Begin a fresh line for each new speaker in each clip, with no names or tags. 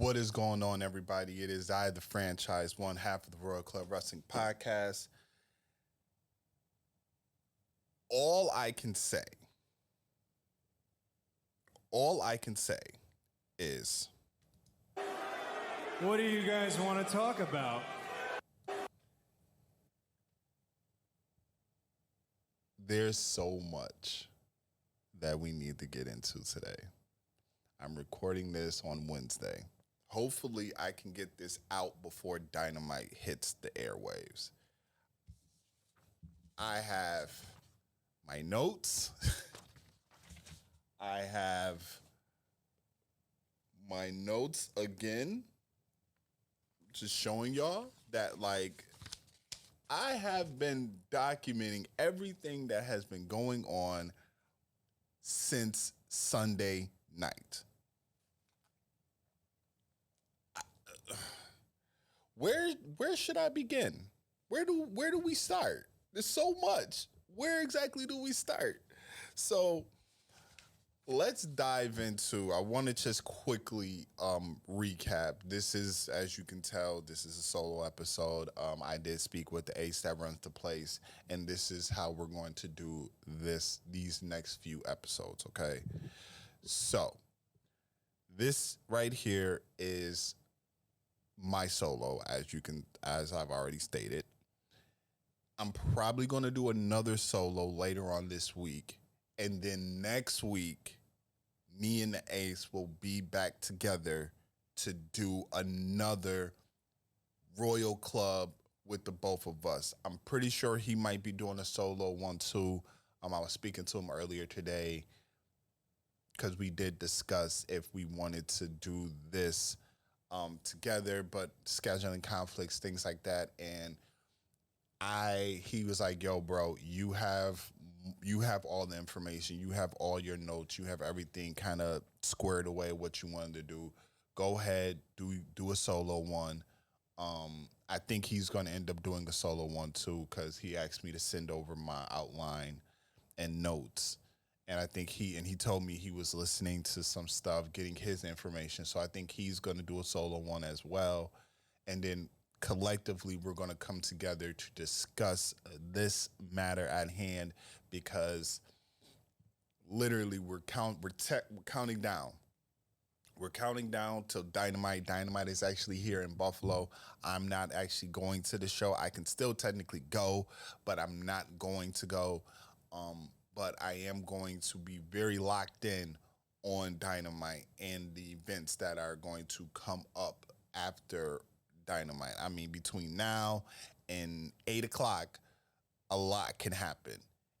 What is going on, everybody? It is I, the franchise, one half of the Royal Club Wrestling Podcast. All I can say is,
what do you guys want to talk about?
There's so much that we need to get into today. I'm recording this on Wednesday. Hopefully, I can get this out before Dynamite hits the airwaves. I have my notes. I have my notes again, just showing y'all that, I have been documenting everything that has been going on since Sunday night. Where should I begin? Where do we start? There's so much. Where exactly do we start? So let's dive into, I want to just quickly recap. This is, as you can tell, this is a solo episode. I did speak with the ace that runs the place, and this is how we're going to do these next few episodes, okay? So this right here is my solo, as I've already stated. I'm probably going to do another solo later on this week. And then next week, me and the ace will be back together to do another Royal Club with the both of us. I'm pretty sure he might be doing a solo one too. I was speaking to him earlier today because we did discuss if we wanted to do this together, but scheduling conflicts, things like that. And he was like, yo, bro, you have all the information. You have all your notes. You have everything kind of squared away what you wanted to do. Go ahead, do a solo one. I think he's going to end up doing a solo one too, because he asked me to send over my outline and notes. And I think he told me he was listening to some stuff, getting his information. So I think he's going to do a solo one as well. And then collectively, we're going to come together to discuss this matter at hand, because literally we're counting down. We're counting down till Dynamite. Dynamite is actually here in Buffalo. I'm not actually going to the show. I can still technically go, but I'm not going to go. But I am going to be very locked in on Dynamite and the events that are going to come up after Dynamite. I mean, between now and 8 o'clock, a lot can happen.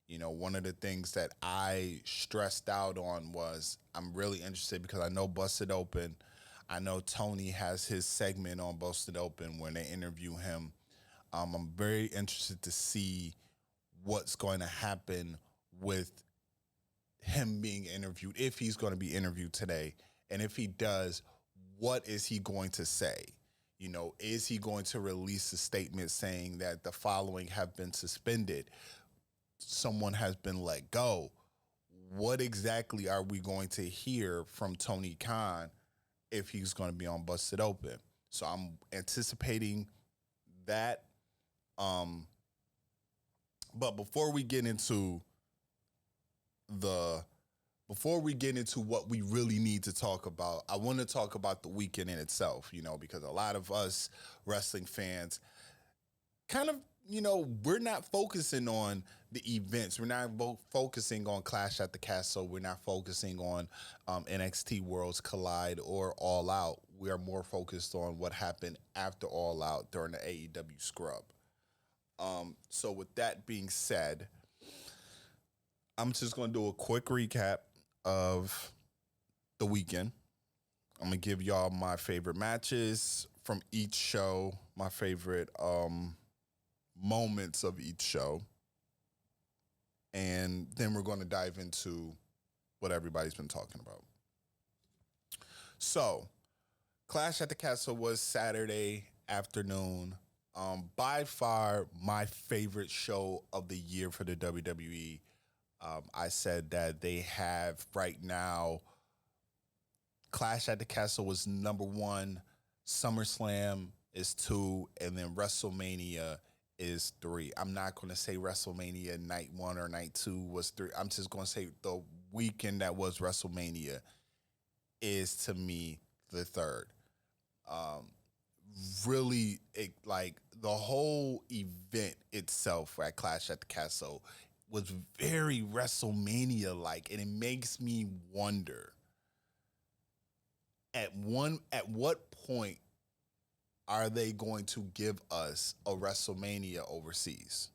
You know, one of the things that I stressed out on was I'm really interested, because I know Busted Open. I know Tony has his segment on Busted Open when they interview him. I'm very interested to see what's going to happen with him being interviewed, if he's going to be interviewed today. And if he does, what is he going to say? You know, is he going to release a statement saying that the following have been suspended? Someone has been let go. What exactly are we going to hear from Tony Khan if he's going to be on Busted Open? So I'm anticipating that. But before we get into what we really need to talk about, I want to talk about the weekend in itself, you know, because a lot of us wrestling fans kind of, you know, we're not focusing on the events. We're not focusing on Clash at the Castle. We're not focusing on NXT Worlds Collide or All Out. We are more focused on what happened after All Out during the AEW Scrub. So with that being said, I'm just going to do a quick recap of the weekend. I'm going to give y'all my favorite matches from each show, my favorite moments of each show. And then we're going to dive into what everybody's been talking about. So, Clash at the Castle was Saturday afternoon. By far my favorite show of the year for the WWE. I said that they have right now Clash at the Castle was number 1, SummerSlam is 2, and then WrestleMania is 3. I'm not going to say WrestleMania night 1 or night 2 was 3. I'm just going to say the weekend that was WrestleMania is, to me, the 3rd. Really, like the whole event itself at Clash at the Castle was very WrestleMania like, and it makes me wonder at what point are they going to give us a WrestleMania overseas?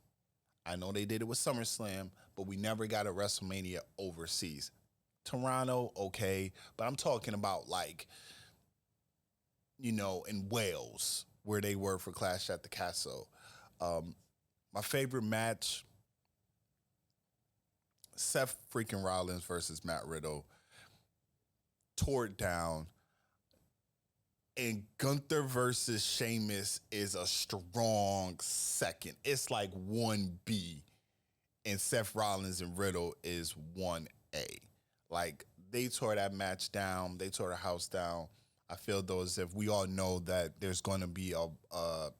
I know they did it with SummerSlam, but we never got a WrestleMania overseas. Toronto, okay, but I'm talking about like, in Wales where they were for Clash at the Castle. My favorite match, Seth freaking Rollins versus Matt Riddle, tore it down. And Gunther versus Sheamus is a strong second. It's like 1B. And Seth Rollins and Riddle is 1A. Like, they tore that match down. They tore the house down. I feel though as if we all know that there's going to be a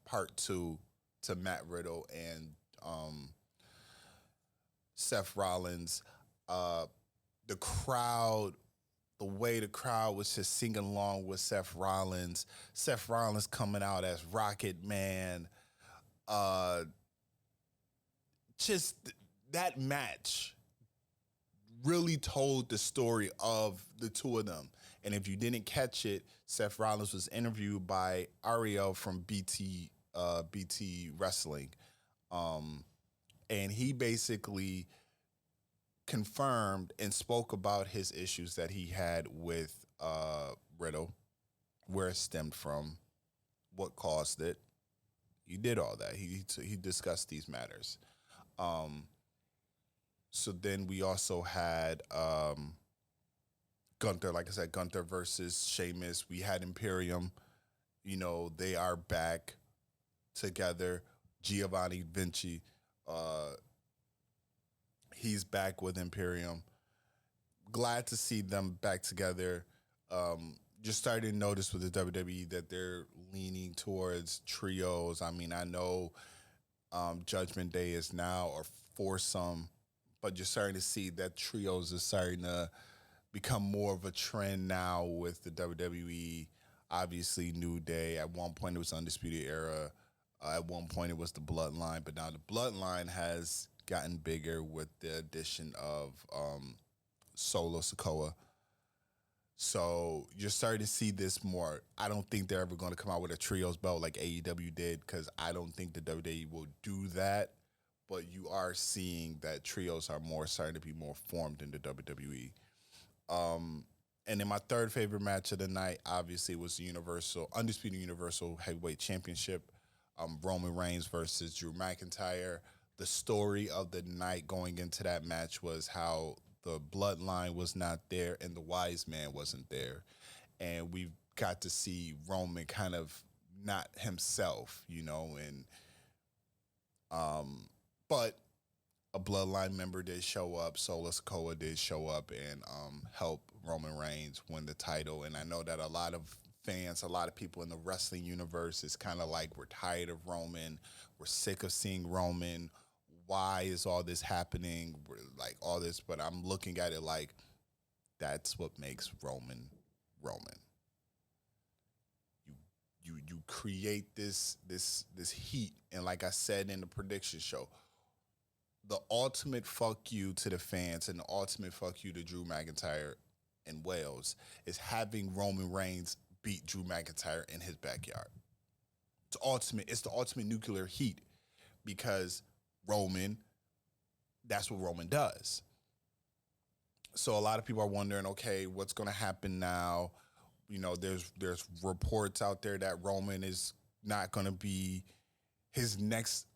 part 2 to Matt Riddle and Seth Rollins. The crowd, the way the crowd was just singing along with Seth Rollins coming out as Rocket Man. Just that match really told the story of the two of them. And if you didn't catch it, Seth Rollins was interviewed by Ariel from BT Wrestling. And he basically confirmed and spoke about his issues that he had with Riddle, where it stemmed from, what caused it. He did all that. He discussed these matters. So then we also had Gunther, like I said, Gunther versus Sheamus. We had Imperium. They are back together. Giovanni Vinci, he's back with Imperium. Glad to see them back together. Just starting to notice with the WWE that they're leaning towards trios. I mean, I know Judgment Day is now a foursome, but you're starting to see that trios is starting to become more of a trend now with the WWE. Obviously, New Day. At one point, it was Undisputed Era. At one point, it was the Bloodline. But now the Bloodline has gotten bigger with the addition of Solo Sikoa. So you're starting to see this more. I don't think they're ever going to come out with a trios belt like AEW did, because I don't think the WWE will do that. But you are seeing that trios are starting to be more formed in the WWE. And then my third favorite match of the night, obviously, was the Undisputed Universal Heavyweight Championship, Roman Reigns versus Drew McIntyre. The story of the night going into that match was how the Bloodline was not there and the Wise Man wasn't there. And we got to see Roman kind of not himself, but a Bloodline member did show up. Solo Sikoa did show up and help Roman Reigns win the title. And I know that a lot of fans, a lot of people in the wrestling universe is kind of like, we're tired of Roman. We're sick of seeing Roman. Why is all this happening? We're like all this, but I'm looking at it like, that's what makes Roman Roman. You create this heat, and like I said in the prediction show, the ultimate fuck you to the fans and the ultimate fuck you to Drew McIntyre in Wales is having Roman Reigns beat Drew McIntyre in his backyard. It's the ultimate nuclear heat, because Roman, that's what Roman does. So a lot of people are wondering, okay, what's going to happen now? There's reports out there that Roman is not going to be, his next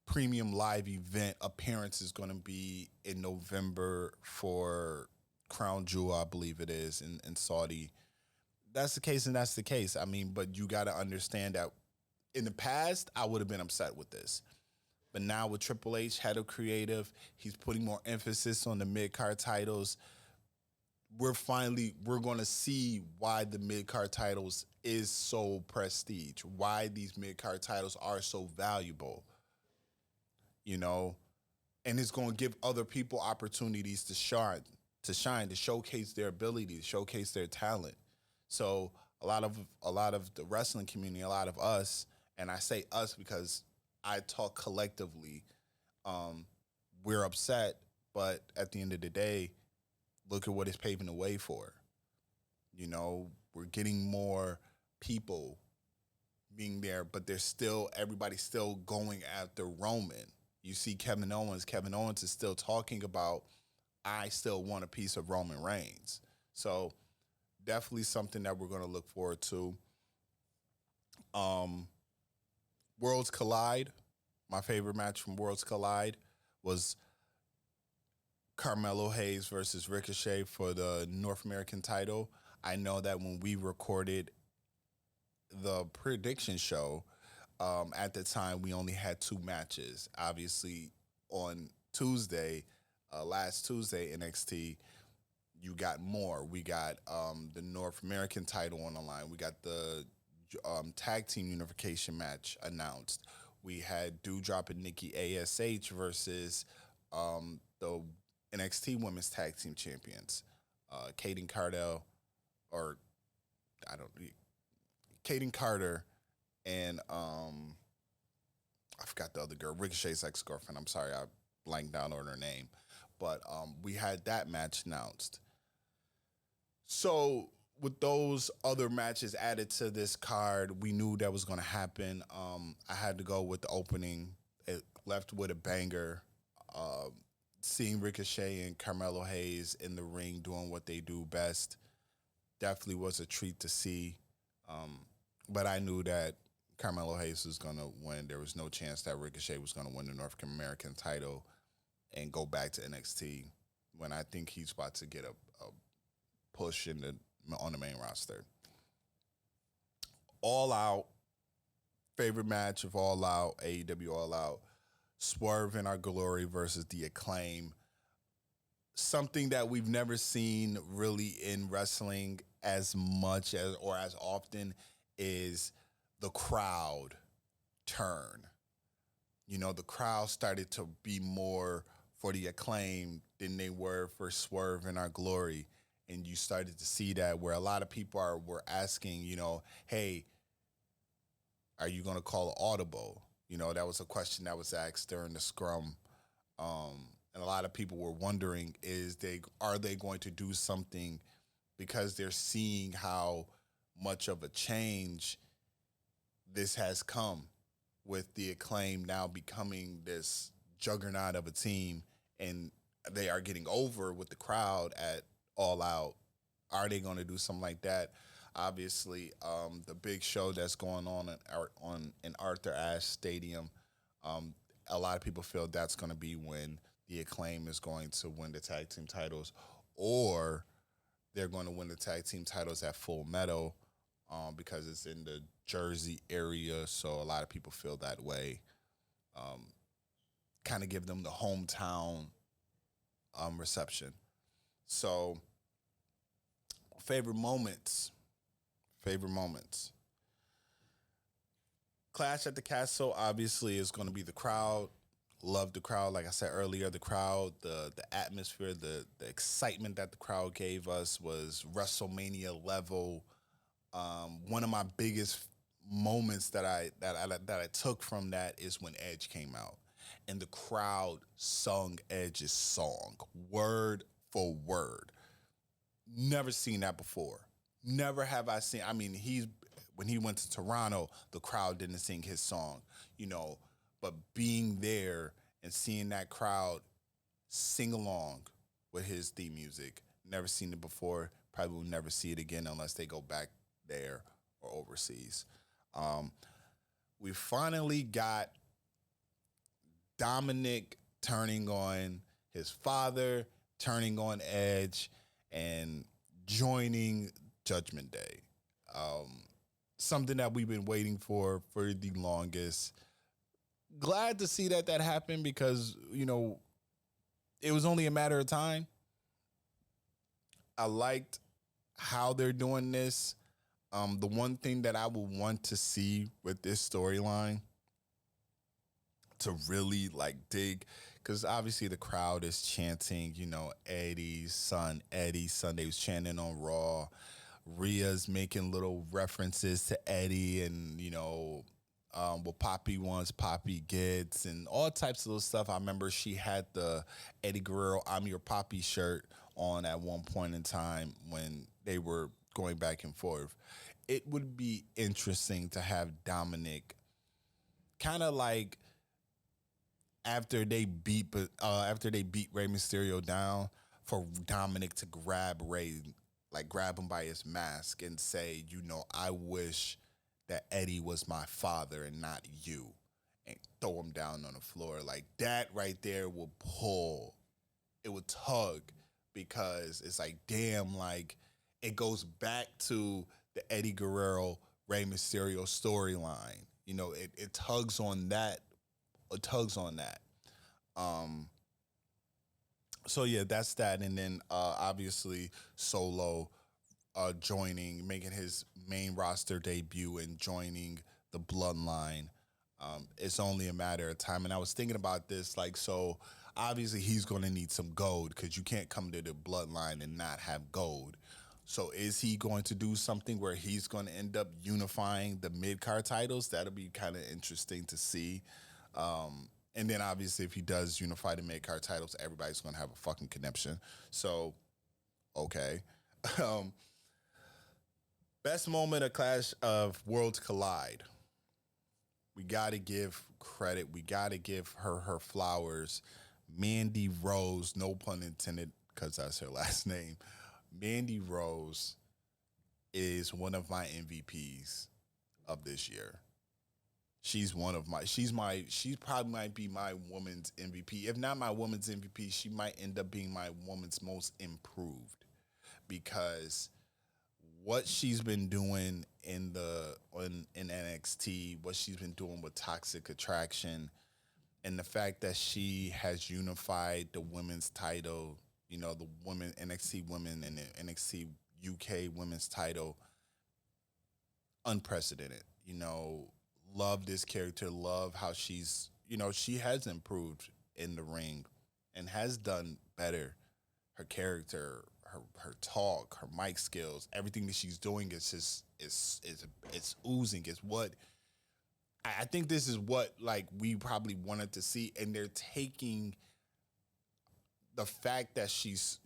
premium live event appearance is going to be in November for Crown Jewel, I believe it is, in Saudi. That's the case, and that's the case. I mean, but you got to understand that in the past, I would have been upset with this. But now with Triple H, head of creative, he's putting more emphasis on the mid-card titles. we're going to see why the mid-card titles is so prestige, why these mid-card titles are so valuable, you know, and it's going to give other people opportunities to shine, to showcase their ability, to showcase their talent. So a lot of the wrestling community, a lot of us, and I say us because I talk collectively, we're upset, but at the end of the day, look at what it's paving the way for. You know, we're getting more people being there, but everybody's still going after Roman. You see Kevin Owens. Kevin Owens is still talking about, I still want a piece of Roman Reigns. So definitely something that we're going to look forward to. Worlds Collide. My favorite match from Worlds Collide was Carmelo Hayes versus Ricochet for the North American title. I know that when we recorded the prediction show, at the time we only had 2 matches. Obviously, on Tuesday, last Tuesday, NXT, you got more. We got the North American title on the line. We got the tag team unification match announced. We had Doudrop and Nikki ASH versus the NXT Women's Tag Team Champions, Caden Carter and I forgot the other girl, Ricochet's ex-girlfriend. I'm sorry, I blanked out on her name. But we had that match announced. So with those other matches added to this card, we knew that was going to happen. I had to go with the opening. It left with a banger. Seeing Ricochet and Carmelo Hayes in the ring doing what they do best definitely was a treat to see. But I knew that Carmelo Hayes was going to win. There was no chance that Ricochet was going to win the North American title and go back to NXT when I think he's about to get a push on the main roster. All Out, favorite match of All Out, AEW All Out, Swerve in Our Glory versus The Acclaim. Something that we've never seen really in wrestling as much as or as often is the crowd turn. You know, the crowd started to be more for The Acclaim than they were for Swerve in Our Glory. And you started to see that where a lot of people were asking, you know, hey, are you going to call an audible? You know, that was a question that was asked during the Scrum. And a lot of people were wondering, are they going to do something because they're seeing how much of a change this has come with The Acclaim now becoming this juggernaut of a team, and they are getting over with the crowd at All Out. Are they going to do something like that? Obviously, the big show that's going on in Arthur Ashe Stadium, a lot of people feel that's going to be when The Acclaim is going to win the tag team titles, or they're going to win the tag team titles at Full Metal, because it's in the Jersey area, so a lot of people feel that way. Kind of give them the hometown reception. So, favorite moments. Clash at the Castle, obviously, is going to be the crowd. Love the crowd. Like I said earlier, the crowd, the atmosphere, the excitement that the crowd gave us was WrestleMania level. One of my biggest moments that I took from that is when Edge came out and the crowd sung Edge's song word for word. Never seen that before. Never have I seen. I mean, when he went to Toronto, the crowd didn't sing his song, you know. But being there and seeing that crowd sing along with his theme music, never seen it before. Probably will never see it again unless they go back there or overseas. We finally got Dominic turning on his father, turning on Edge, and joining Judgment Day. Something that we've been waiting for the longest. Glad to see that happened because, you know, it was only a matter of time. I liked how they're doing this. The one thing that I would want to see with this storyline to really like dig, because obviously the crowd is chanting, Eddie's son, Eddie's son. They was chanting on Raw. Rhea's making little references to Eddie and, what Poppy wants, Poppy gets, and all types of little stuff. I remember she had the Eddie Guerrero I'm Your Poppy shirt on at one point in time when they were going back and forth. It would be interesting to have Dominic kind of like after they beat Rey Mysterio down, for Dominic to grab Rey, like grab him by his mask and say, I wish that Eddie was my father and not you, and throw him down on the floor. Like that right there will pull. It would tug, because it's like, damn, like it goes back to the Eddie Guerrero Rey Mysterio storyline. It tugs on that. It tugs on that. So yeah, that's that. And then obviously Solo making his main roster debut and joining the Bloodline. It's only a matter of time. And I was thinking about this, like, so obviously he's going to need some gold, because you can't come to the Bloodline and not have gold. So is he going to do something where he's going to end up unifying the mid-card titles? That'll be kind of interesting to see. And then obviously if he does unify the mid-card titles, everybody's going to have a fucking conniption. So, okay. Best moment of Clash of Worlds Collide. We got to give credit. We got to give her flowers. Mandy Rose, no pun intended, because that's her last name. Mandy Rose is one of my MVPs of this year. She probably might be my women's MVP. If not my women's MVP, she might end up being my women's most improved, because what she's been doing in NXT, what she's been doing with Toxic Attraction, and the fact that she has unified the women's title, the women NXT women and the NXT UK women's title, unprecedented. Love this character, love how she's, she has improved in the ring and has done better. Her character, her talk, her mic skills, everything that she's doing is just it's oozing. It's what I think this is what like we probably wanted to see, and they're taking the fact that she's,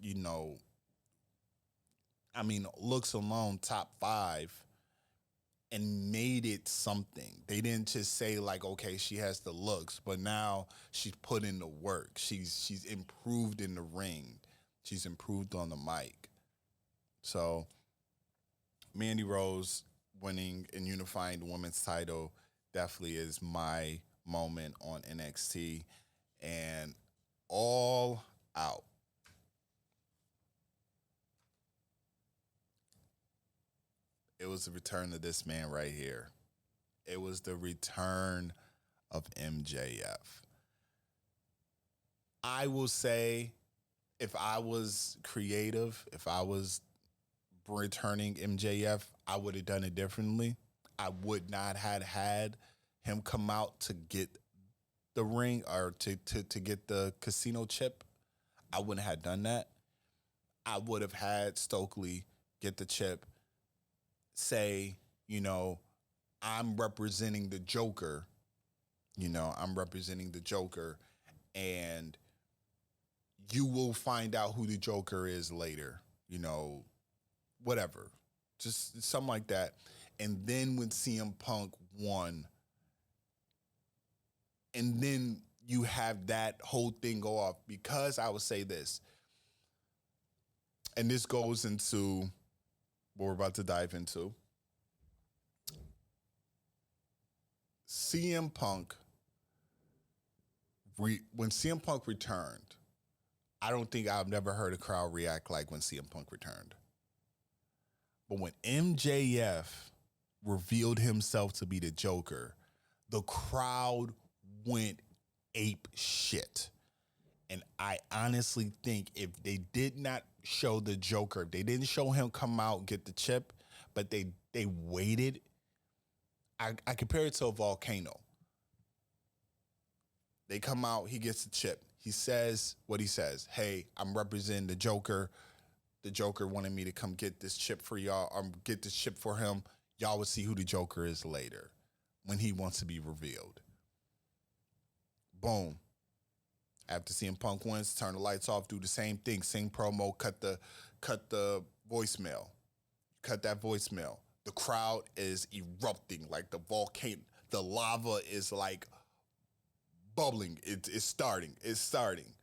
looks alone top 5, and made it something. They didn't just say like, okay, she has the looks, but now she's put in the work. She's improved in the ring. She's improved on the mic. So Mandy Rose winning and unifying the women's title definitely is my moment on NXT. And All Out. It was the return of this man right here. It was the return of MJF. I will say, if I was creative, if I was returning MJF, I would have done it differently. I would not have had him come out to get the ring or to get the casino chip. I wouldn't have done that. I would have had Stokely get the chip, say, I'm representing the Joker. I'm representing the Joker, and you will find out who the Joker is later. Whatever. Just something like that. And then when CM Punk won, and then you have that whole thing go off, because I would say this, and this goes into what we're about to dive into. CM Punk, when CM Punk returned, I don't think I've never heard a crowd react like when CM Punk returned. But when MJF revealed himself to be the Joker, the crowd went ape shit. And I honestly think if they did not show the Joker. They didn't show him come out, get the chip, but they waited. I compare it to a volcano. They come out, he gets the chip. He says what he says. Hey, I'm representing the Joker. The Joker wanted me to come get this chip for y'all, get this chip for him. Y'all will see who the Joker is later when he wants to be revealed. Boom. After CM Punk wins, turn the lights off, do the same thing, sing promo, cut the voicemail. Cut that voicemail. The crowd is erupting like the volcano. The lava is like bubbling. It's starting. It's starting.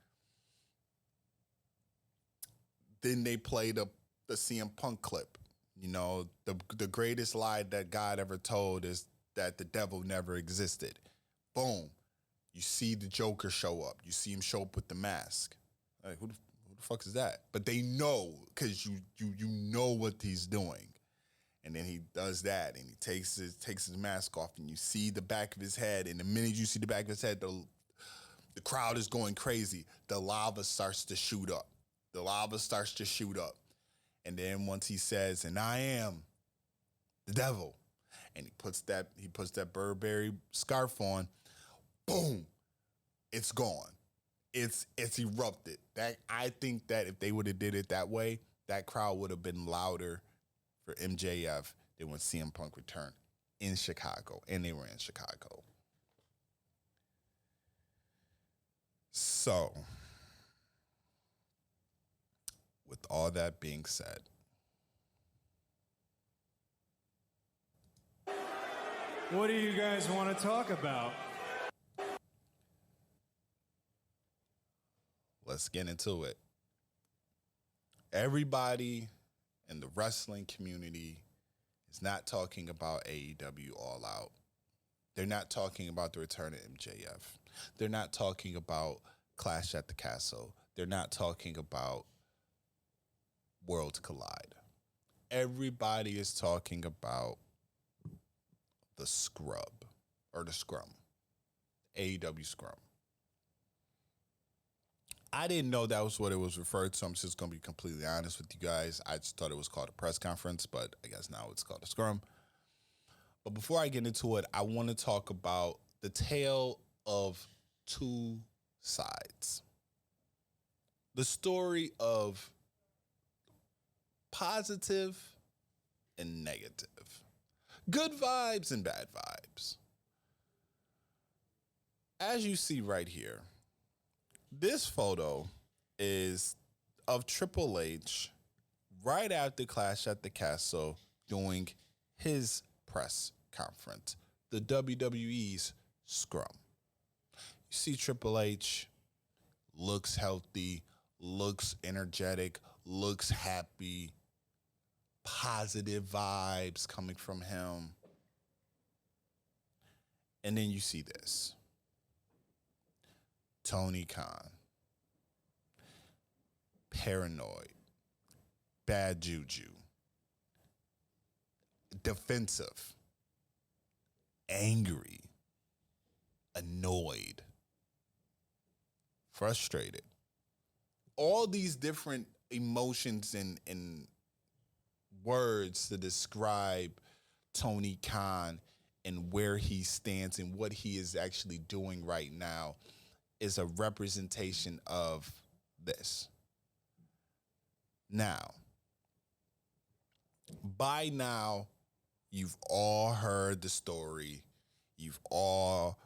Then they play the CM Punk clip. You know, the greatest lie that God ever told is that the devil never existed. Boom. You see the Joker show up. You see him show up with the mask. Like, who the fuck is that? But they know, because you know what he's doing. And then he does that, and he takes his mask off, and you see the back of his head. And the minute you see the back of his head, the crowd is going crazy. The lava starts to shoot up. The lava starts to shoot up. And then once he says, and I am the devil, and he puts that Burberry scarf on, boom, it's gone. It's erupted. That, I think that if they would have did it that way, that crowd would have been louder for MJF than when CM Punk returned in Chicago, and they were in Chicago. So, with all that being said,
What do you guys want to talk about?
let's get into it. Everybody in the wrestling community is not talking about AEW All Out. They're not talking about the return of MJF. They're not talking about Clash at the Castle. They're not talking about Worlds Collide. Everybody is talking about the Scrum. AEW Scrum. I didn't know that was what it was referred to. I'm just going to be completely honest with you guys. I just thought it was called a press conference, but I guess now it's called a Scrum. But before I get into it, I want to talk about the tale of two sides. The story of positive and negative. Good vibes and bad vibes. As you see right here, this photo is of Triple H right after Clash at the Castle doing his press conference, the WWE's Scrum. You see Triple H looks healthy, looks energetic, looks happy, positive vibes coming from him. And then you see this. Tony Khan, paranoid, bad juju, defensive, angry, annoyed, frustrated. All these different emotions and words to describe Tony Khan and where he stands and what he is actually doing right now is a representation of this. Now, by now, you've all heard the story. You've all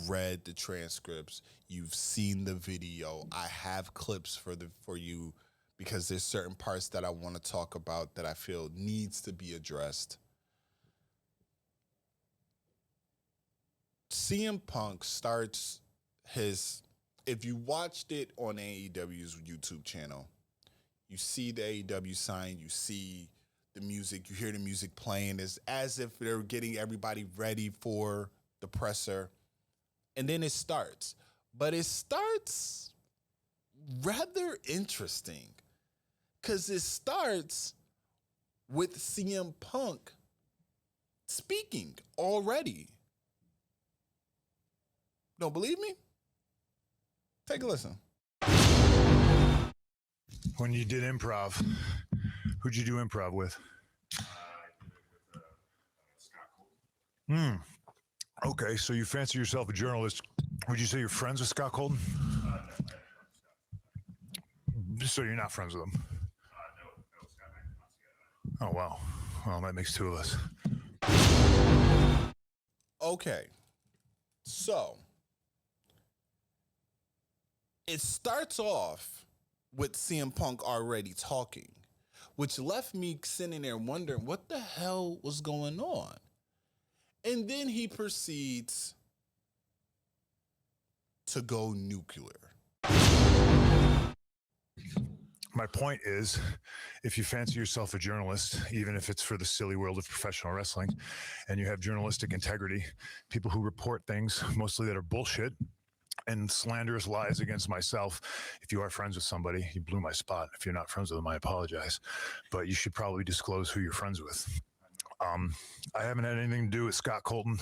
read the transcripts. You've seen the video. I have clips for you because there's certain parts that I want to talk about that I feel needs to be addressed. CM Punk starts his, if you watched it on AEW's YouTube channel, you see the AEW sign, you see the music, you hear the music playing. It's as if they're getting everybody ready for the presser. And then it starts. But it starts rather interesting because it starts with CM Punk speaking already. Don't believe me? Take a listen.
When you did improv, who'd you do improv with? Okay, so you fancy yourself a journalist. Would you say you're friends with Scott Colton? So you're not friends with him? Oh, wow. Well, that makes two of us.
Okay. So it starts off with CM Punk already talking, which left me sitting there wondering what the hell was going on. And then he proceeds to go nuclear.
My point is, if you fancy yourself a journalist, even if it's for the silly world of professional wrestling, and you have journalistic integrity, people who report things mostly that are bullshit and slanderous lies against myself. If you are friends with somebody, you blew my spot. If you're not friends with them, I apologize. But you should probably disclose who you're friends with. I haven't had anything to do with Scott Colton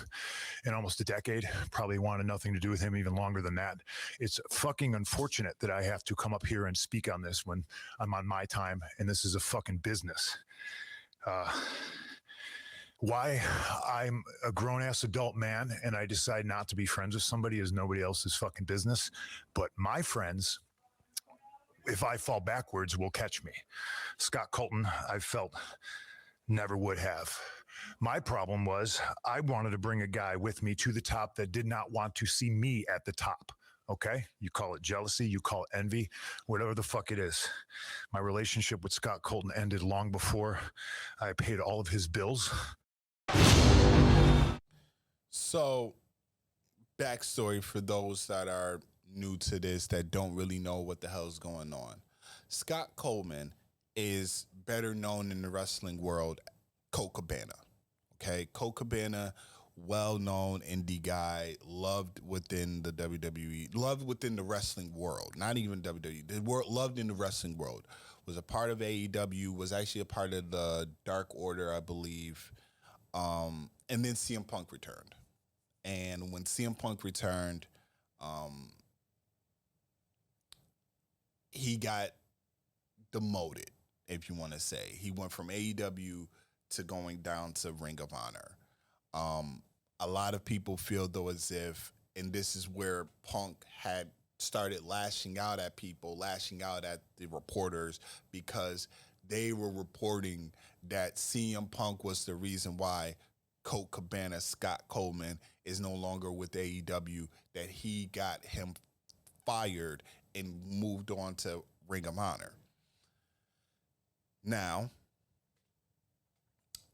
in almost a decade. Probably wanted nothing to do with him even longer than that. It's fucking unfortunate that I have to come up here and speak on this when I'm on my time and this is a fucking business. Why I'm a grown-ass adult man and I decide not to be friends with somebody is nobody else's fucking business. But my friends, if I fall backwards, will catch me. Scott Colton, I felt, never would have. My problem was I wanted to bring a guy with me to the top that did not want to see me at the top. Okay? You call it jealousy, you call it envy, whatever the fuck it is. My relationship with Scott Colton ended long before I paid all of his bills.
So, backstory for those that are new to this, that don't really know what the hell's going on. Scott Coleman is better known in the wrestling world, Colt Cabana. Okay, Colt Cabana, well-known indie guy, loved within the WWE, loved within the wrestling world, not even WWE, loved in the wrestling world, was a part of AEW, was actually a part of the Dark Order, I believe, and then CM Punk returned. And when CM Punk returned, he got demoted, if you want to say. He went from AEW to going down to Ring of Honor. A lot of people feel, though, as if, and this is where Punk had started lashing out at people, lashing out at the reporters, because they were reporting that CM Punk was the reason why Colt Cabana, Scott Coleman, is no longer with AEW, that he got him fired and moved on to Ring of Honor. Now,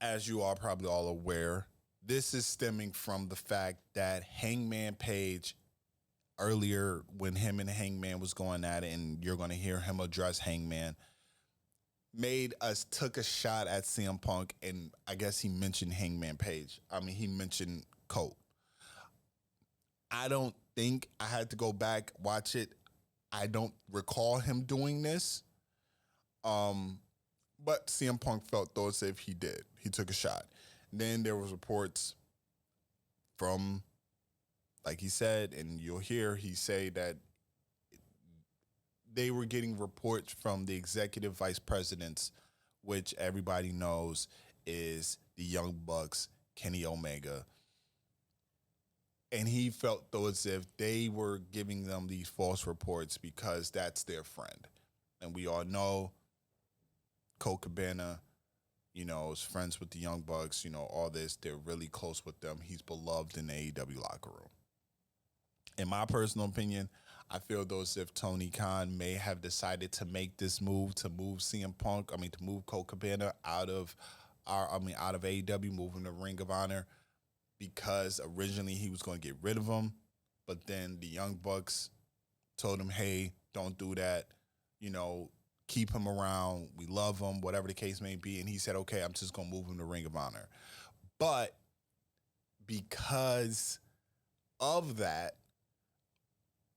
as you are probably all aware, this is stemming from the fact that Hangman Page, earlier when him and Hangman was going at it, and you're going to hear him address Hangman, took a shot at CM Punk, and I guess he mentioned Hangman Page. I mean, he mentioned Colt. I don't think, I had to go back, watch it. I don't recall him doing this. But CM Punk felt though as if he did. He took a shot. Then there was reports from, like he said, and you'll hear he say that they were getting reports from the executive vice presidents, which everybody knows is the Young Bucks, Kenny Omega. And he felt though as if they were giving them these false reports because that's their friend. And we all know Colt Cabana, you know, is friends with the Young Bucks, you know, all this. They're really close with them. He's beloved in the AEW locker room. In my personal opinion, I feel though as if Tony Khan may have decided to make this move to move CM Punk, to move Colt Cabana out of AEW, move him to Ring of Honor, because originally he was going to get rid of him, but then the Young Bucks told him, hey, don't do that, you know, keep him around, we love him, whatever the case may be. And he said, okay, I'm just going to move him to Ring of Honor. But because of that,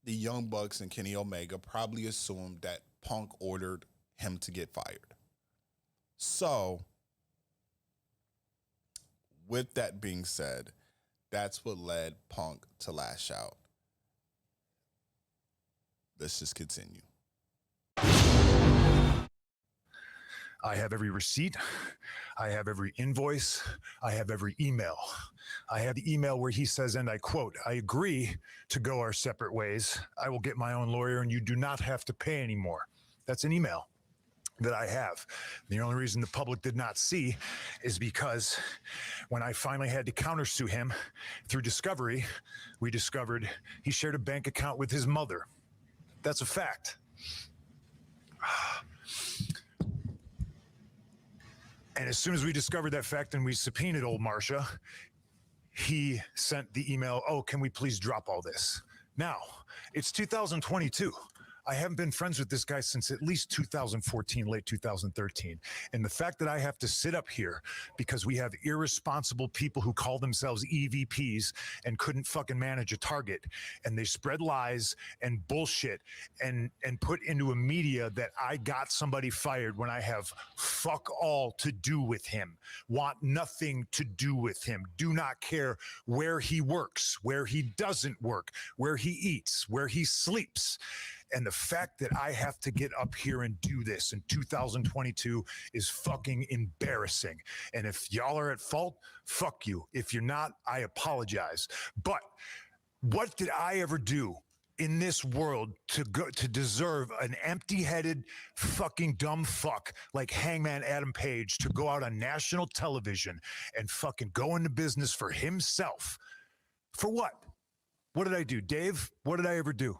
the Young Bucks and Kenny Omega probably assumed that Punk ordered him to get fired. So, with that being said, that's what led Punk to lash out. Let's just continue.
I have every receipt. I have every invoice. I have every email. I have the email where he says, and I quote, "I agree to go our separate ways. I will get my own lawyer and you do not have to pay anymore." That's an email that I have. The only reason the public did not see is because when I finally had to countersue him through discovery, we discovered he shared a bank account with his mother. That's a fact. And as soon as we discovered that fact and we subpoenaed old Marcia, he sent the email, "Oh, can we please drop all this?" Now, it's 2022. I haven't been friends with this guy since at least 2014, late 2013. And the fact that I have to sit up here because we have irresponsible people who call themselves EVPs and couldn't fucking manage a target, and they spread lies and bullshit and put into a media that I got somebody fired when I have fuck all to do with him, want nothing to do with him, do not care where he works, where he doesn't work, where he eats, where he sleeps. And the fact that I have to get up here and do this in 2022 is fucking embarrassing. And if y'all are at fault, fuck you. If you're not, I apologize. But what did I ever do in this world to deserve an empty-headed fucking dumb fuck like Hangman Adam Page to go out on national television and fucking go into business for himself? For what? What did I do? Dave, what did I ever do?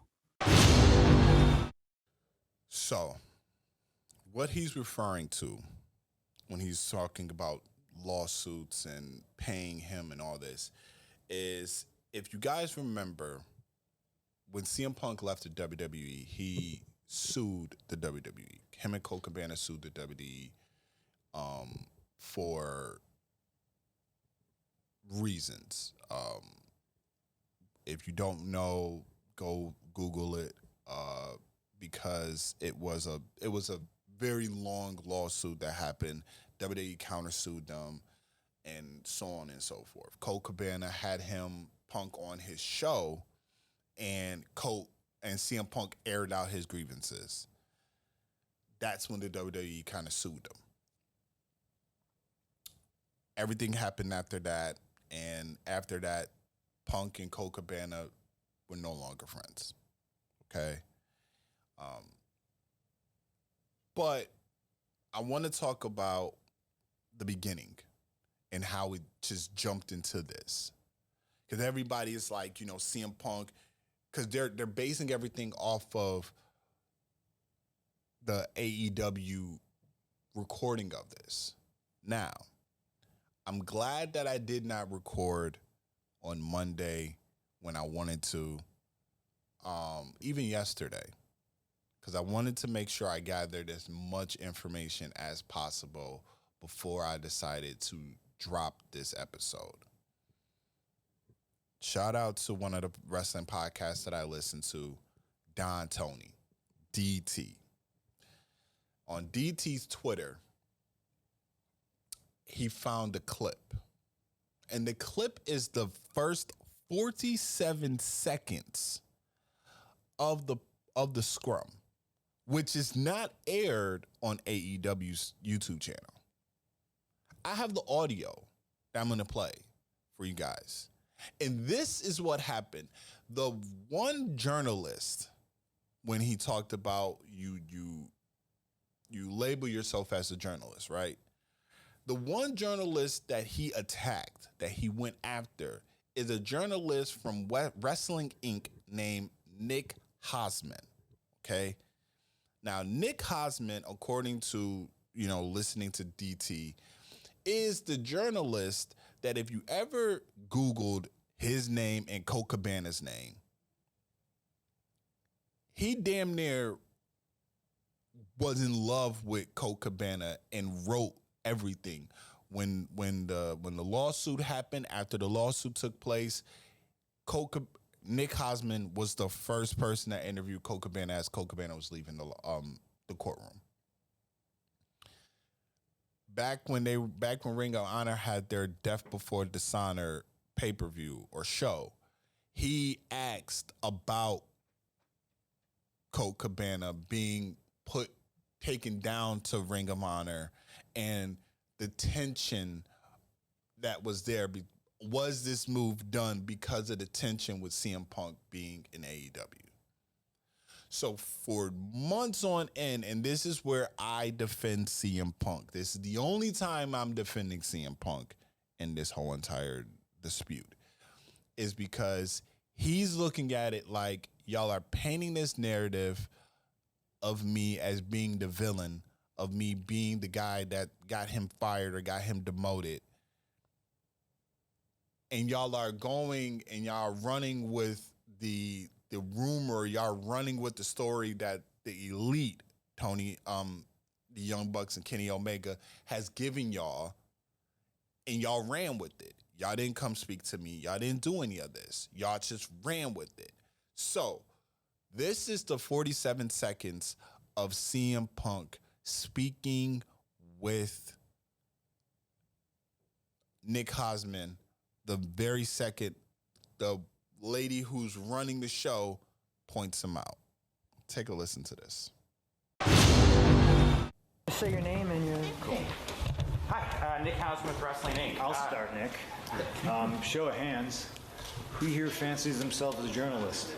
So, what he's referring to when he's talking about lawsuits and paying him and all this is, if you guys remember, when CM Punk left the WWE, he sued the WWE. Him and Colt Cabana sued the WWE for reasons. If you don't know, go Google it. Because it was a very long lawsuit that happened. WWE countersued them, and so on and so forth. Colt Cabana had Punk on his show, and CM Punk aired out his grievances. That's when the WWE kind of sued them. Everything happened after that, and after that, Punk and Colt Cabana were no longer friends. Okay. But I want to talk about the beginning and how we just jumped into this. Because everybody is like, CM Punk, because they're basing everything off of the AEW recording of this. Now, I'm glad that I did not record on Monday when I wanted to, even yesterday, because I wanted to make sure I gathered as much information as possible before I decided to drop this episode. Shout out to one of the wrestling podcasts that I listen to, Don Tony, DT. On DT's Twitter, he found a clip. And the clip is the first 47 seconds of the Scrum, which is not aired on AEW's YouTube channel. I have the audio that I'm going to play for you guys. And this is what happened. The one journalist, when he talked about you label yourself as a journalist, right? The one journalist that he attacked, that he went after, is a journalist from Wrestling Inc. named Nick Hosman. Okay? Now, Nick Hosman, according to, listening to DT, is the journalist that if you ever Googled his name and Colt Cabana's name, he damn near was in love with Colt Cabana and wrote everything. When the lawsuit happened, after the lawsuit took place, Nick Hosman was the first person that interviewed Colt Cabana as Colt Cabana was leaving the courtroom. Back when Ring of Honor had their Death Before Dishonor pay-per-view or show, he asked about Colt Cabana being put taken down to Ring of Honor and the tension that was there. Was this move done because of the tension with CM Punk being in AEW? So for months on end, and this is where I defend CM Punk. This is the only time I'm defending CM Punk in this whole entire dispute, is because he's looking at it like y'all are painting this narrative of me as being the villain, of me being the guy that got him fired or got him demoted. And y'all are going and y'all are running with the rumor, y'all running with the story that the Elite, Tony, the Young Bucks and Kenny Omega has given y'all, and y'all ran with it. Y'all didn't come speak to me. Y'all didn't do any of this. Y'all just ran with it. So this is the 47 seconds of CM Punk speaking with Nick Hosman, the very second the lady who's running the show points him out. Take a listen to this.
Say your name and your...
Cool. Hi, Nick Houseman with Wrestling Inc.
I'll start, Nick. Show of hands. Who here fancies themselves as a journalist?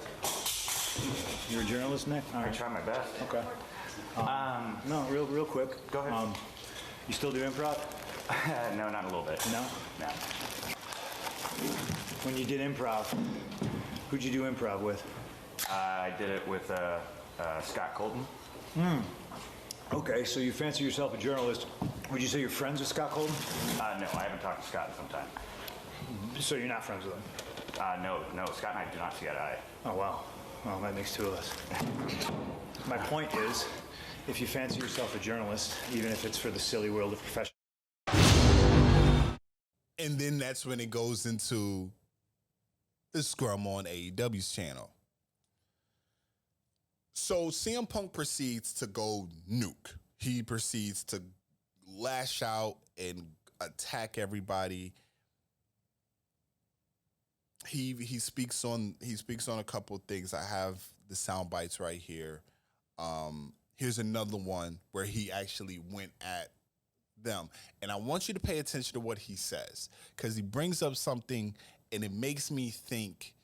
You're a journalist, Nick? All right.
I try my best.
Okay. No, real quick.
Go ahead.
You still do improv?
No, not a little bit.
No?
No.
When you did improv, who'd you do improv with?
I did it with Scott Colton.
Okay, so you fancy yourself a journalist. Would you say you're friends with Scott Colton?
No, I haven't talked to Scott in some time.
So you're not friends with him?
No, Scott and I do not see eye to eye.
Oh, wow. Well, that makes two of us. My point is, if you fancy yourself a journalist, even if it's for the silly world of professional...
And then that's when it goes into the Scrum on AEW's channel. So CM Punk proceeds to go nuke. He proceeds to lash out and attack everybody. He speaks on a couple of things. I have the sound bites right here. Here's another one where he actually went at them. And I want you to pay attention to what he says, because he brings up something and it makes me think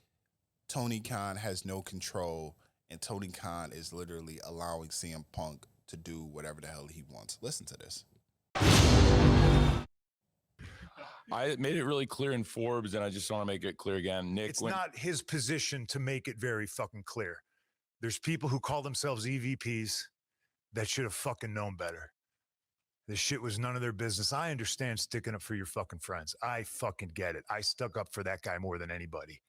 Tony Khan has no control and Tony Khan is literally allowing CM Punk to do whatever the hell he wants. Listen to this.
I made it really clear in Forbes, and I just want to make it clear again. Nick,
It's not his position to make it very fucking clear. There's people who call themselves EVPs that should have fucking known better. This shit was none of their business. I understand sticking up for your fucking friends. I fucking get it. I stuck up for that guy more than anybody.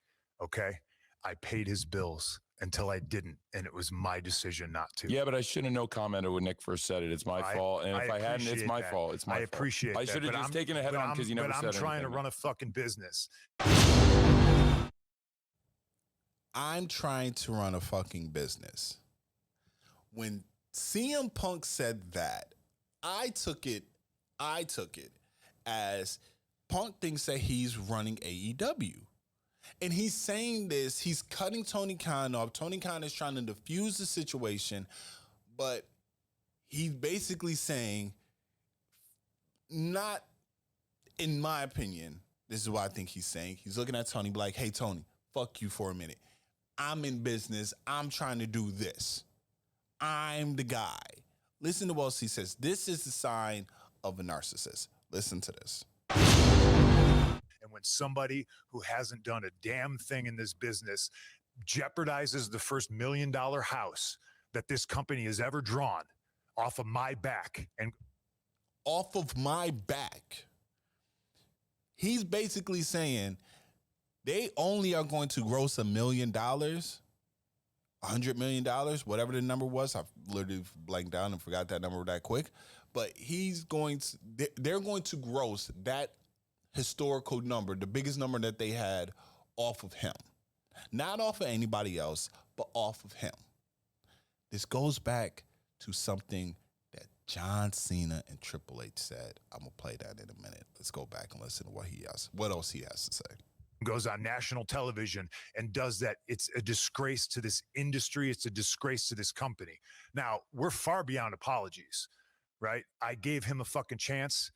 Okay? I paid his bills until I didn't, and it was my decision not to.
Yeah, but I shouldn't have no commented when Nick first said it. It's my fault, and if I hadn't, it's my fault. It's my fault.
I appreciate that.
I should have just taken it head on because you never said anything.
But I'm trying to run a fucking business.
I'm trying to run a fucking business. When CM Punk said that, I took it as Punk thinks that he's running AEW. And he's saying this, he's cutting Tony Khan off. Tony Khan is trying to diffuse the situation, but he's basically saying, not in my opinion, this is what I think he's saying. He's looking at Tony like, hey, Tony, fuck you for a minute. I'm in business. I'm trying to do this. I'm the guy. Listen to what else he says. This is the sign of a narcissist. Listen to this.
And when somebody who hasn't done a damn thing in this business jeopardizes the first $1 million house that this company has ever drawn off of my back, and
off of my back, he's basically saying they only are going to gross $1 million, $100 million, whatever the number was. I literally blanked out and forgot that number that quick. But they're going to gross that historical number, the biggest number that they had, off of him. Not off of anybody else, but off of him. This goes back to something that John Cena and Triple H said. I'm going to play that in a minute. Let's go back and listen to what else he has to say.
goes on national television and does that, it's a disgrace to this industry. It's a disgrace to this company. Now, we're far beyond apologies, right? I gave him a fucking chance.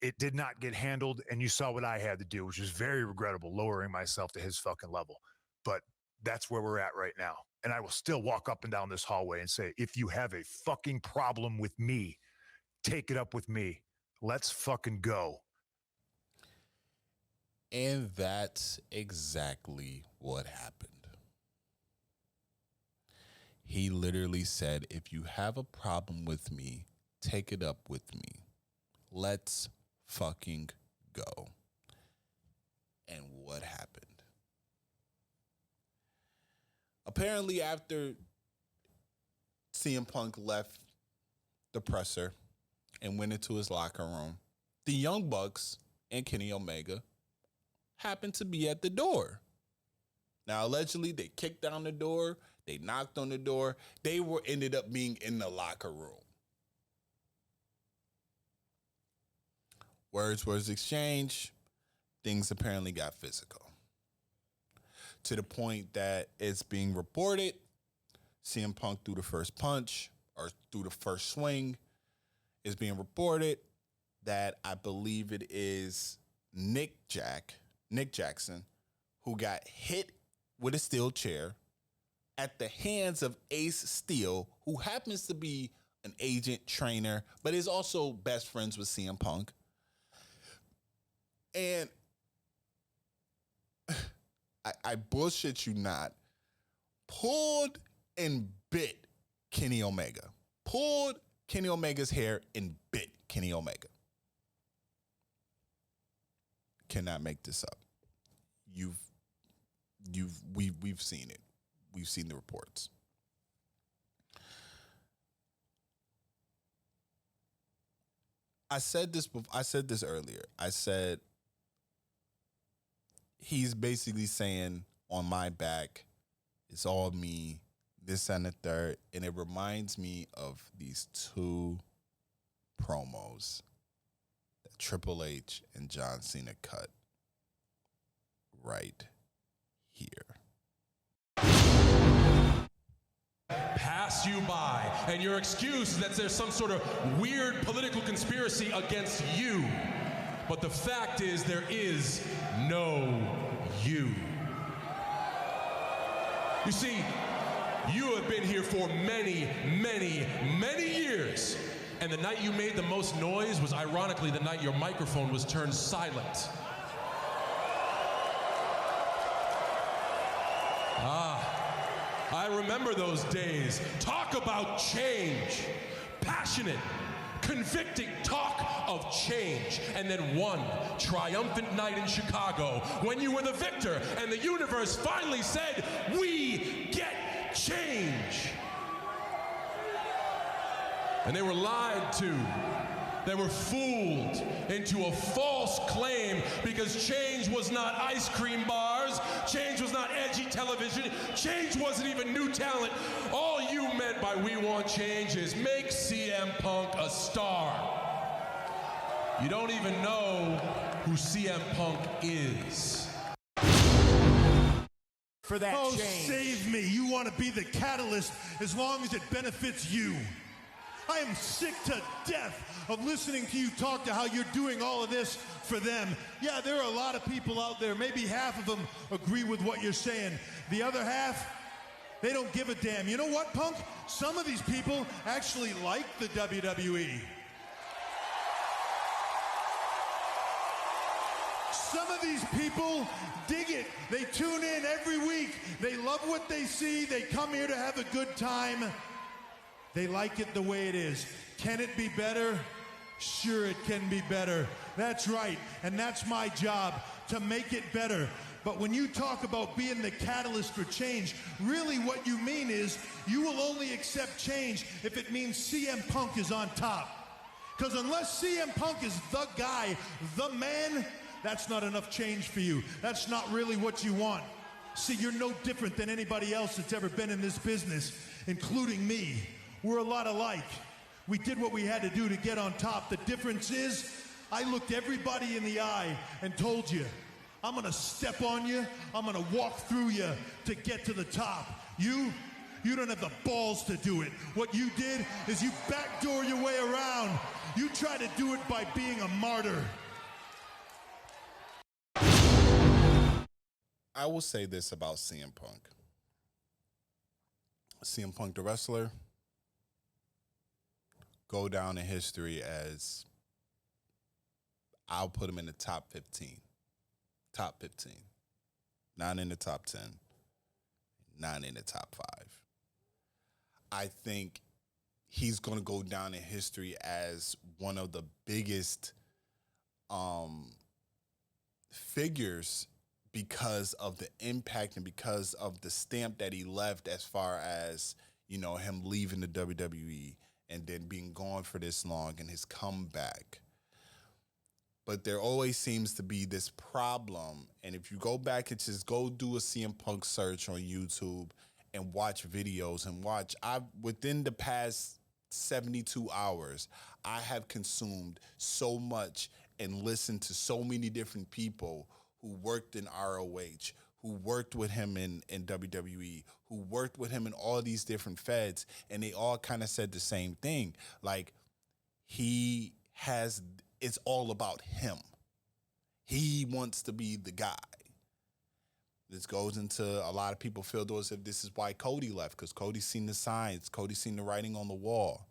It did not get handled, and you saw what I had to do, which was very regrettable, lowering myself to his fucking level. But that's where we're at right now. And I will still walk up and down this hallway and say, if you have a fucking problem with me, take it up with me. Let's fucking go.
And that's exactly what happened. He literally said, if you have a problem with me, take it up with me. Let's fucking go. And what happened? Apparently, after CM Punk left the presser and went into his locker room, the Young Bucks and Kenny Omega happened to be at the door. Now, allegedly, they kicked down the door. They knocked on the door. They ended up being in the locker room. Words was exchanged. Things apparently got physical. To the point that it's being reported, CM Punk threw the first punch or threw the first swing. It's being reported that I believe it is Nick Jackson, who got hit with a steel chair at the hands of Ace Steel, who happens to be an agent trainer, but is also best friends with CM Punk. And I bullshit you not, pulled and bit Kenny Omega. Pulled Kenny Omega's hair and bit Kenny Omega. Cannot make this up. We've seen it. We've seen the reports. I said this earlier. I said he's basically saying, on my back, it's all me, this and the third. And it reminds me of these two promos that Triple H and John Cena cut right here.
Pass you by, and your excuse is that there's some sort of weird political conspiracy against you. But the fact is, there is no you. You see, you have been here for many, many, many years. And the night you made the most noise was ironically the night your microphone was turned silent. I remember those days. Talk about change. Passionate, convicting talk of change. And then one triumphant night in Chicago when you were the victor and the universe finally said, we get change. And they were lied to. They were fooled into a false claim because change was not ice cream bars, change was not edgy television, change wasn't even new talent. All you meant by we want change is make CM Punk a star. You don't even know who CM Punk is.
For that
change.
Save me. You want to be the catalyst as long as it benefits you. I am sick to death of listening to you talk to how you're doing all of this for them. Yeah, there are a lot of people out there. Maybe half of them agree with what you're saying. The other half, they don't give a damn. You know what, Punk? Some of these people actually like the WWE. Some of these people dig it. They tune in every week. They love what they see. They come here to have a good time. They like it the way it is. Can it be better? Sure, it can be better. That's right, and that's my job, to make it better. But when you talk about being the catalyst for change, really what you mean is you will only accept change if it means CM Punk is on top. Because unless CM Punk is the guy, the man, that's not enough change for you. That's not really what you want. See, you're no different than anybody else that's ever been in this business, including me. We're a lot alike. We did what we had to do to get on top. The difference is, I looked everybody in the eye and told you, I'm going to step on you. I'm going to walk through you to get to the top. You don't have the balls to do it. What you did is you backdoor your way around. You try to do it by being a martyr.
I will say this about CM Punk. CM Punk, the wrestler, go down in history as, I'll put him in the top 15. Top 15. Not in the top 10. Not in the top 5. I think he's going to go down in history as one of the biggest figures because of the impact and because of the stamp that he left as far as, you know, him leaving the WWE and then being gone for this long and his comeback. But there always seems to be this problem. And if you go back and just go do a CM Punk search on YouTube and watch videos and watch, within the past 72 hours, I have consumed so much and listened to so many different people who worked in ROH, who worked with him in WWE, who worked with him in all these different feds, and they all kind of said the same thing. Like, it's all about him. He wants to be the guy. This goes into, a lot of people feel as if this is why Cody left, because Cody's seen the signs, Cody's seen the writing on the wall.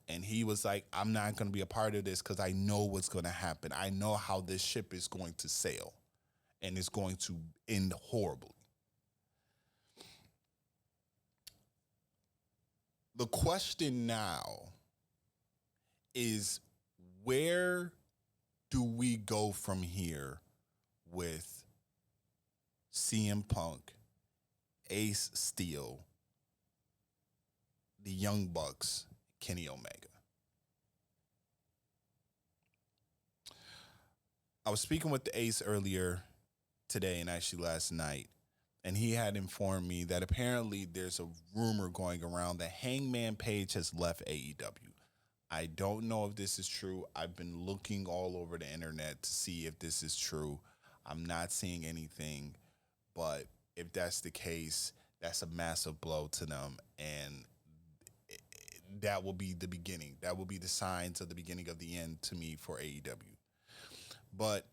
And he was like, I'm not going to be a part of this because I know what's going to happen. I know how this ship is going to sail, and it's going to end horribly. The question now is, where do we go from here with CM Punk, Ace Steel, the Young Bucks, Kenny Omega? I was speaking with the Ace earlier today and actually last night, and he had informed me that apparently there's a rumor going around that Hangman Page has left AEW. I don't know if this is true. I've been looking all over the internet to see if this is true. I'm not seeing anything, but if that's the case, that's a massive blow to them, and that will be the beginning. That will be the signs of the beginning of the end to me for AEW. But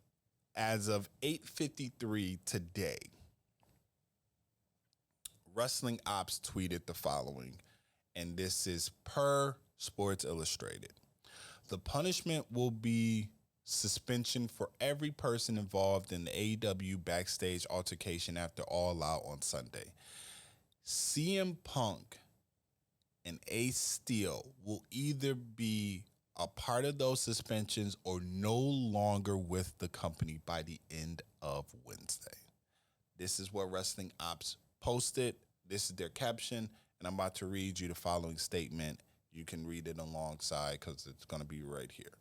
as of 8:53 today, Wrestling Ops tweeted the following, and this is per Sports Illustrated. The punishment will be suspension for every person involved in the AEW backstage altercation after All Out on Sunday. CM Punk and Ace Steel will either be a part of those suspensions or no longer with the company by the end of Wednesday. This is what Wrestling Ops posted. This is their caption, and I'm about to read you the following statement. You can read it alongside because it's going to be right here.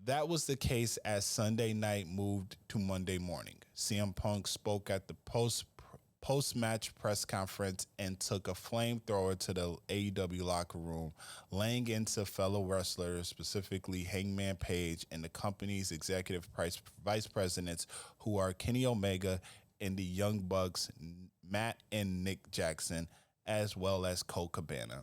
That was the case as Sunday night moved to Monday morning. CM Punk spoke at the post-match press conference and took a flamethrower to the AEW locker room, laying into fellow wrestlers, specifically Hangman Page and the company's executive vice presidents, who are Kenny Omega and the Young Bucks, Matt and Nick Jackson, as well as Colt Cabana.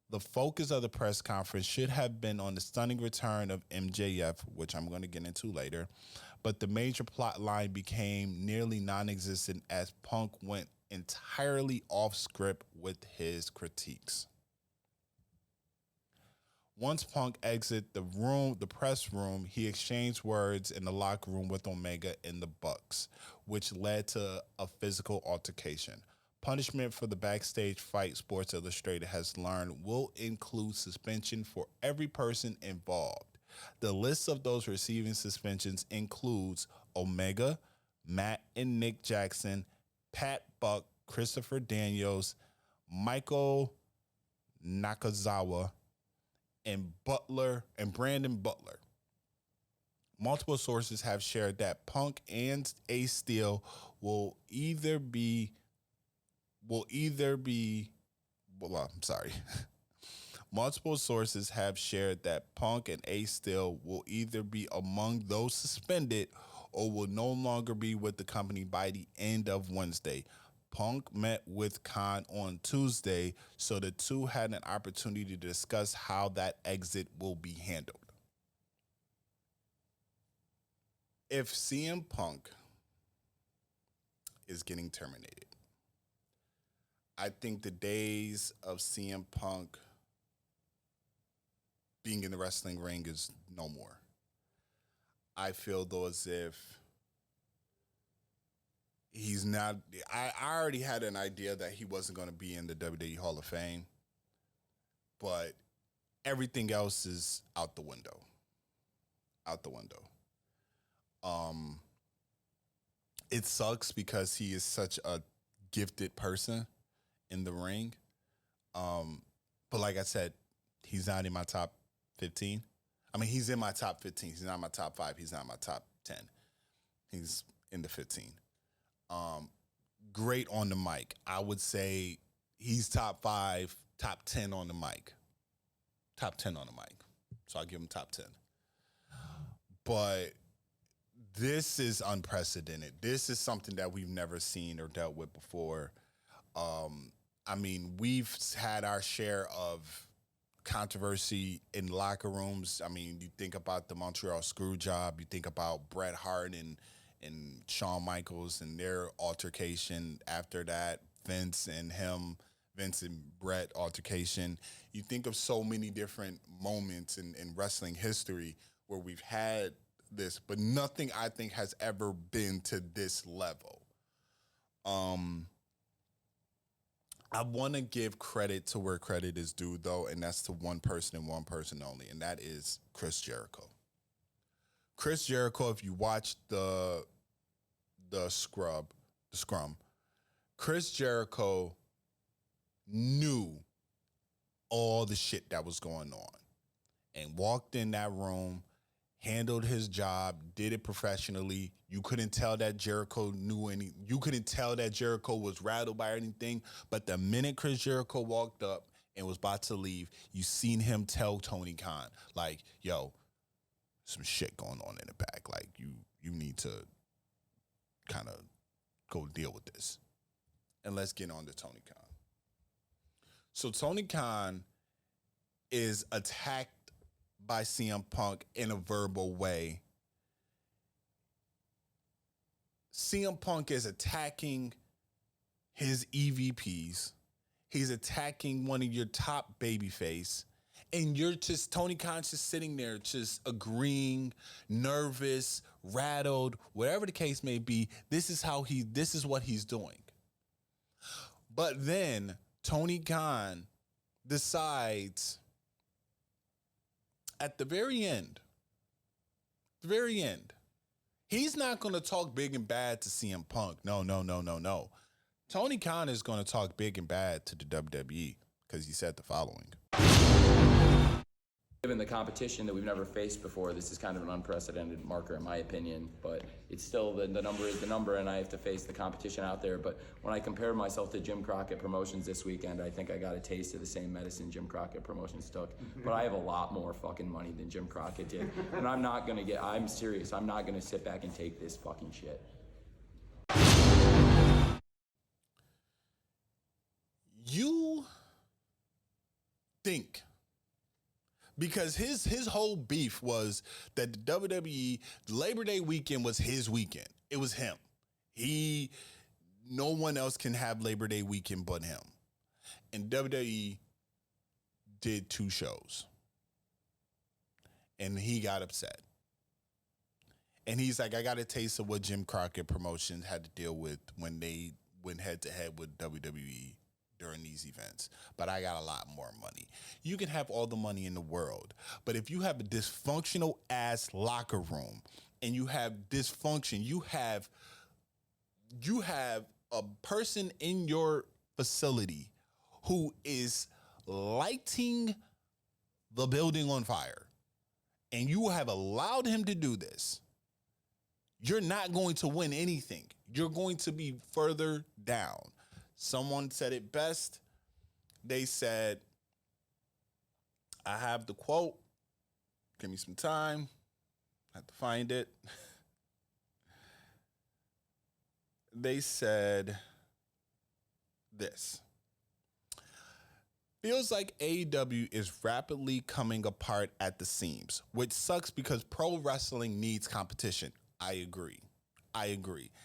The focus of the press conference should have been on the stunning return of MJF, which I'm going to get into later, but the major plot line became nearly non-existent as Punk went entirely off script with his critiques. Once Punk exited the press room, he exchanged words in the locker room with Omega and the Bucks, which led to a physical altercation. Punishment for the backstage fight, Sports Illustrated has learned, will include suspension for every person involved. The list of those receiving suspensions includes Omega, Matt and Nick Jackson, Pat Buck, Christopher Daniels, Michael Nakazawa, and Brandon Butler. Multiple sources have shared that Punk and Ace Steel will either be Multiple sources have shared that Punk and Ace Steel will either be among those suspended or will no longer be with the company by the end of Wednesday. Punk met with Khan on Tuesday, so the two had an opportunity to discuss how that exit will be handled. If CM Punk is getting terminated, I think the days of CM Punk being in the wrestling ring is no more. I feel though as if he's not. I already had an idea that he wasn't going to be in the WWE Hall of Fame, but everything else is out the window. Out the window. It sucks because he is such a gifted person in the ring. But like I said, he's not in my top 15. I mean, he's in my top 15. He's not in my top 5. He's not in my top 10. He's in the 15. Great on the mic. I would say he's top 5, top 10 on the mic. Top 10 on the mic. So I'll give him top 10. But this is unprecedented. This is something that we've never seen or dealt with before. I mean, we've had our share of controversy in locker rooms. I mean, you think about the Montreal Screwjob, you think about Bret Hart and Shawn Michaels and their altercation after that, Vince and Bret altercation. You think of so many different moments in wrestling history where we've had this, but nothing I think has ever been to this level. I want to give credit to where credit is due, though, and that's to one person and one person only, and that is Chris Jericho. Chris Jericho, if you watch the Scrum, Chris Jericho knew all the shit that was going on and walked in that room, handled his job, did it professionally. You couldn't tell that Jericho you couldn't tell that Jericho was rattled by anything. But the minute Chris Jericho walked up and was about to leave, you seen him tell Tony Khan, like, yo, some shit going on in the back. Like, you need to kind of go deal with this. And let's get on to Tony Khan. So Tony Khan is attacked by CM Punk in a verbal way. CM Punk is attacking his EVPs. He's attacking one of your top babyface. And Tony Khan's just sitting there just agreeing, nervous, rattled, whatever the case may be. This is what he's doing. But then Tony Khan decides at the very end, he's not going to talk big and bad to CM Punk. No. Tony Khan is going to talk big and bad to the WWE because he said the following.
Given the competition that we've never faced before, this is kind of an unprecedented marker in my opinion, but it's still, the number is the number and I have to face the competition out there. But when I compare myself to Jim Crockett Promotions this weekend, I think I got a taste of the same medicine Jim Crockett Promotions took. But I have a lot more fucking money than Jim Crockett did. And I'm serious, I'm not gonna sit back and take this fucking shit.
You think, because his whole beef was that the WWE Labor Day weekend was his weekend. It was him. No one else can have Labor Day weekend but him. And WWE did 2 shows. And he got upset. And he's like, I got a taste of what Jim Crockett Promotions had to deal with when they went head to head with WWE during these events, but I got a lot more money. You can have all the money in the world, but if you have a dysfunctional ass locker room and you have dysfunction, you have a person in your facility who is lighting the building on fire, and you have allowed him to do this, you're not going to win anything. You're going to be further down. Someone said it best. They said, I have the quote. Give me some time. I have to find it. They said this. Feels like AEW is rapidly coming apart at the seams, which sucks because pro wrestling needs competition. I agree.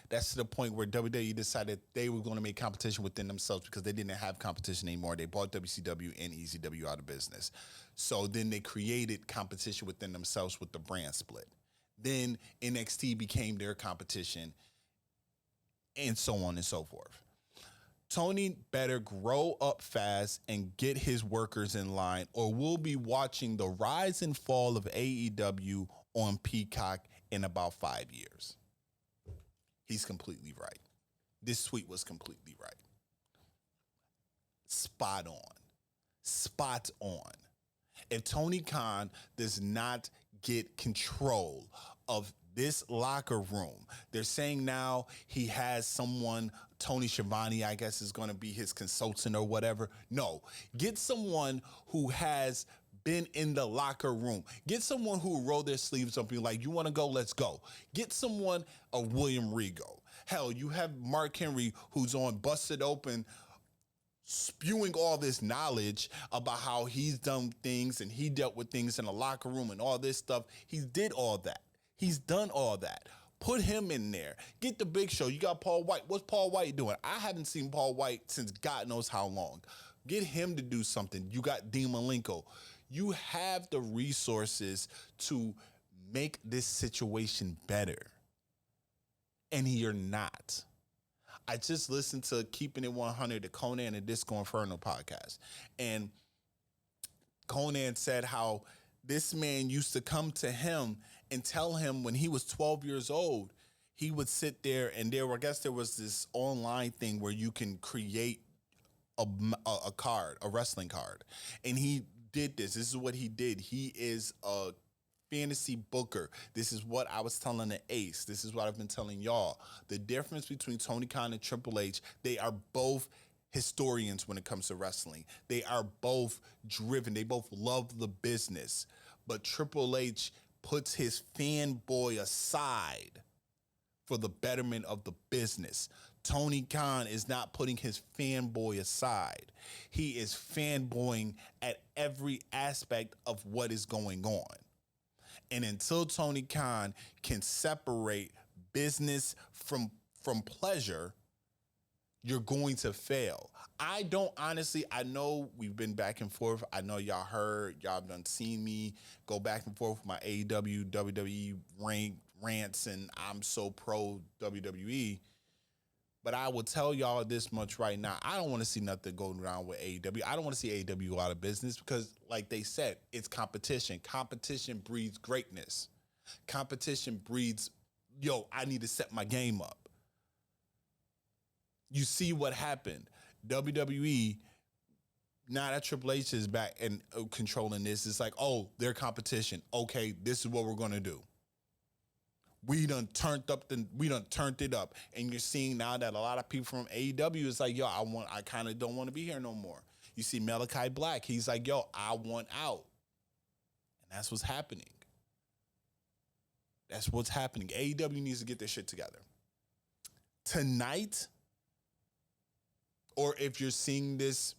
That's to the point where WWE decided they were going to make competition within themselves because they didn't have competition anymore. They bought WCW and ECW out of business. So then they created competition within themselves with the brand split. Then NXT became their competition, and so on and so forth. Tony better grow up fast and get his workers in line, or we'll be watching the rise and fall of AEW on Peacock in about 5 years. He's completely right. This tweet was completely right. Spot on. If Tony Khan does not get control of this locker room, they're saying now he has someone, Tony Schiavone, I guess, is going to be his consultant or whatever. No, get someone who has been in the locker room. Get someone who roll their sleeves up and be like, you want to go? Let's go. Get someone, a William Regal. Hell, you have Mark Henry, who's on Busted Open, spewing all this knowledge about how he's done things and he dealt with things in the locker room and all this stuff. He did all that. He's done all that. Put him in there. Get the Big Show. You got Paul White. What's Paul White doing? I haven't seen Paul White since God knows how long. Get him to do something. You got Dean Malenko. You have the resources to make this situation better. And you're not. I just listened to Keeping It 100, the Conan and Disco Inferno podcast. And Conan said how this man used to come to him and tell him when he was 12 years old, he would sit there and I guess there was this online thing where you can create a card, a wrestling card. And he did this. This is what he did. He is a fantasy booker. This is what I was telling the Ace. This is what I've been telling y'all. The difference between Tony Khan and Triple H, they are both historians when it comes to wrestling. They are both driven. They both love the business. But Triple H puts his fanboy aside for the betterment of the business. Tony Khan is not putting his fanboy aside. He is fanboying at every aspect of what is going on. And until Tony Khan can separate business from pleasure, you're going to fail. I know we've been back and forth. I know y'all done seen me go back and forth with my AEW, WWE rants, and I'm so pro WWE. But I will tell y'all this much right now. I don't want to see nothing going around with AEW. I don't want to see AEW go out of business because, like they said, it's competition. Competition breeds greatness. Competition breeds, I need to set my game up. You see what happened. WWE, now that Triple H is back and controlling this, it's like, oh, their competition. Okay, this is what we're going to do. We done turned it up. And you're seeing now that a lot of people from AEW is like, I kind of don't want to be here no more. You see Malachi Black, he's like, I want out. And that's what's happening. That's what's happening. AEW needs to get their shit together. Tonight, or if you're seeing this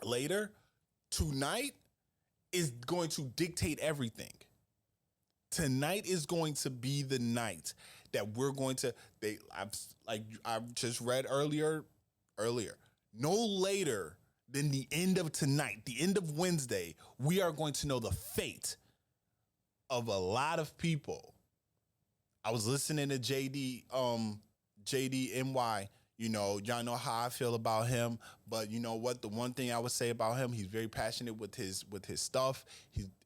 later, tonight is going to dictate everything. Tonight is going to be the night that we're going to. I've just read earlier. No later than the end of tonight, the end of Wednesday, we are going to know the fate of a lot of people. I was listening to JDNY. Y'all know how I feel about him, but you know what? The one thing I would say about him, he's very passionate with his stuff.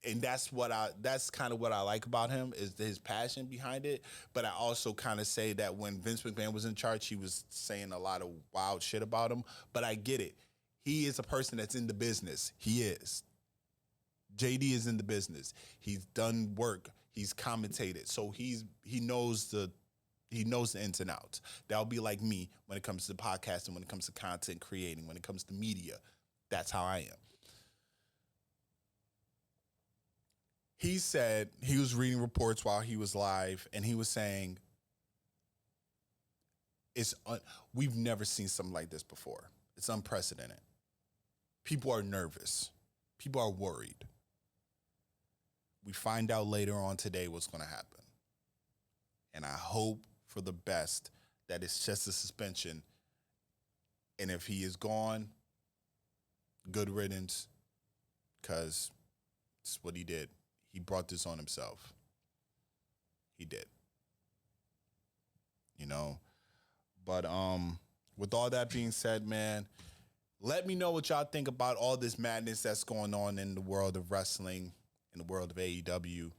That's kind of what I like about him is his passion behind it. But I also kind of say that when Vince McMahon was in charge, he was saying a lot of wild shit about him. But I get it. He is a person that's in the business. He is. JD is in the business. He's done work. He's commentated. So he knows the ins and outs. That'll be like me when it comes to podcasting, when it comes to content creating, when it comes to media. That's how I am. he said he was reading reports while he was live, and he was saying, we've never seen something like this before. It's unprecedented. People are nervous. People are worried. We find out later on today what's going to happen. And I hope for the best that it's just a suspension. And if he is gone, good riddance, because it's what he did. He brought this on himself. He did. You know? But with all that being said, man, let me know what y'all think about all this madness that's going on in the world of wrestling, in the world of AEW.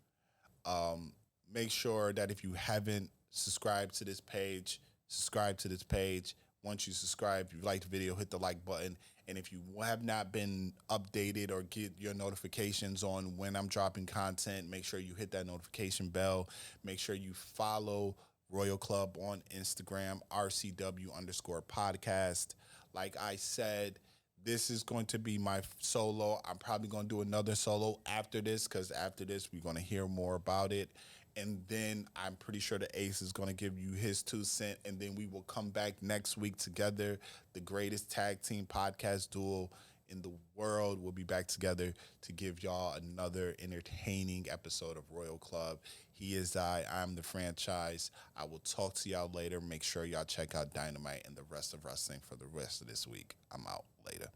Make sure that if you haven't subscribed to this page, subscribe to this page. Once you subscribe, if you like the video, hit the like button. And if you have not been updated or get your notifications on when I'm dropping content, make sure you hit that notification bell. Make sure you follow Royal Club on Instagram, RCW_podcast. Like I said, this is going to be my solo. I'm probably going to do another solo after this, because after this, we're going to hear more about it. And then I'm pretty sure the Ace is going to give you his 2 cents. And then we will come back next week together. The greatest tag team podcast duo in the world will be back together to give y'all another entertaining episode of Royal Club. He is I'm the franchise. I will talk to y'all later. Make sure y'all check out Dynamite and the rest of wrestling for the rest of this week. I'm out. Later.